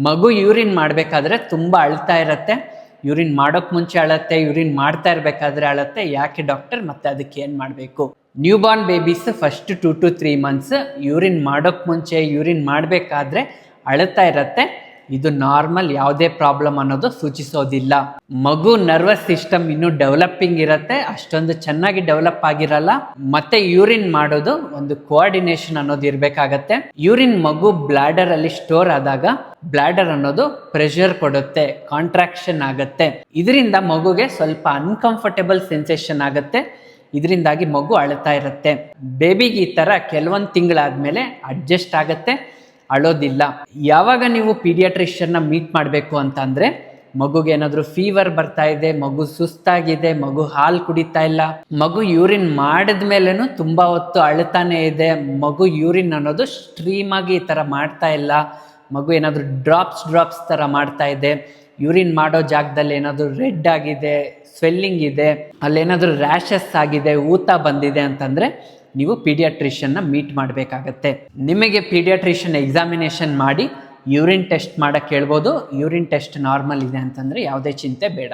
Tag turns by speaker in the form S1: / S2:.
S1: ಮಗು ಯೂರಿನ್ ಮಾಡಬೇಕಾದ್ರೆ ತುಂಬ ಅಳ್ತಾ ಇರತ್ತೆ, ಯೂರಿನ್ ಮಾಡೋಕ್ಕೆ ಮುಂಚೆ ಅಳತ್ತೆ, ಯೂರಿನ್ ಮಾಡ್ತಾ ಇರಬೇಕಾದ್ರೆ ಅಳತ್ತೆ. ಯಾಕೆ ಡಾಕ್ಟರ್, ಮತ್ತೆ ಅದಕ್ಕೆ ಏನು ಮಾಡಬೇಕು? New Born babies first 2 to 3 months urine ಮಾಡೋಕ್ಕೆ ಮುಂಚೆ, ಯೂರಿನ್ ಮಾಡಬೇಕಾದ್ರೆ ಅಳುತ್ತಾ ಇರತ್ತೆ. ಇದು ನಾರ್ಮಲ್, ಯಾವುದೇ ಪ್ರಾಬ್ಲಮ್ ಅನ್ನೋದು ಸೂಚಿಸೋದಿಲ್ಲ. ಮಗು ನರ್ವಸ್ ಸಿಸ್ಟಮ್ ಇನ್ನೂ ಡೆವಲಪಿಂಗ್ ಇರುತ್ತೆ, ಅಷ್ಟೊಂದು ಚೆನ್ನಾಗಿ ಡೆವಲಪ್ ಆಗಿರಲ್ಲ. ಮತ್ತೆ ಯೂರಿನ್ ಮಾಡೋದು ಒಂದು ಕೋಆರ್ಡಿನೇಷನ್ ಅನ್ನೋದು ಇರಬೇಕಾಗತ್ತೆ. ಯೂರಿನ್ ಮಗು ಬ್ಲಾಡರ್ ಅಲ್ಲಿ ಸ್ಟೋರ್ ಆದಾಗ ಬ್ಲಾಡರ್ ಅನ್ನೋದು ಪ್ರೆಷರ್ ಕೊಡುತ್ತೆ, ಕಾಂಟ್ರಾಕ್ಷನ್ ಆಗುತ್ತೆ. ಇದರಿಂದ ಮಗುಗೆ ಸ್ವಲ್ಪ ಅನ್ಕಂಫರ್ಟೇಬಲ್ ಸೆನ್ಸೇಷನ್ ಆಗುತ್ತೆ. ಇದರಿಂದಾಗಿ ಮಗು ಅಳ್ತಾ ಇರುತ್ತೆ. ಬೇಬಿಗೆ ಈ ತರ ಕೆಲವೊಂದು ತಿಂಗಳಾದ್ಮೇಲೆ ಅಡ್ಜಸ್ಟ್ ಆಗುತ್ತೆ, ಅಳೋದಿಲ್ಲ. ಯಾವಾಗ ನೀವು ಪೀಡಿಯಾಟ್ರಿಷಿಯನ್ನ ಮೀಟ್ ಮಾಡಬೇಕು ಅಂತ ಅಂದರೆ, ಮಗುಗೆ ಏನಾದರೂ ಫೀವರ್ ಬರ್ತಾ ಇದೆ, ಮಗು ಸುಸ್ತಾಗಿದೆ, ಮಗು ಹಾಲು ಕುಡಿತಾ ಇಲ್ಲ, ಮಗು ಯೂರಿನ್ ಮಾಡಿದ ಮೇಲೇನು ತುಂಬ ಹೊತ್ತು ಅಳ್ತಾನೆ ಇದೆ, ಮಗು ಯೂರಿನ್ ಅನ್ನೋದು ಸ್ಟ್ರೀಮ್ ಆಗಿ ಈ ಥರ ಮಾಡ್ತಾ ಇಲ್ಲ, ಮಗು ಏನಾದರೂ ಡ್ರಾಪ್ಸ್ ಥರ ಮಾಡ್ತಾ ಇದೆ, ಯೂರಿನ್ ಮಾಡೋ ಜಾಗದಲ್ಲಿ ಏನಾದರೂ ರೆಡ್ ಆಗಿದೆ, ಸ್ವೆಲ್ಲಿಂಗ್ ಇದೆ, ಅಲ್ಲೇನಾದರೂ ರ್ಯಾಷಸ್ ಆಗಿದೆ, ಊತ ಬಂದಿದೆ ಅಂತಂದರೆ ನೀವು ಪೀಡಿಯಾಟ್ರಿಷಿಯನ್ನ ಮೀಟ್ ಮಾಡಬೇಕಾಗತ್ತೆ. ನಿಮಗೆ ಪೀಡಿಯಾಟ್ರಿಷಿಯನ್ ಎಕ್ಸಾಮಿನೇಷನ್ ಮಾಡಿ ಯೂರಿನ್ ಟೆಸ್ಟ್ ಮಾಡಕ್ಕೆ ಹೇಳ್ಬೋದು. ಯೂರಿನ್ ಟೆಸ್ಟ್ ನಾರ್ಮಲ್ ಇದೆ ಅಂತಂದರೆ ಯಾವುದೇ ಚಿಂತೆ ಬೇಡ.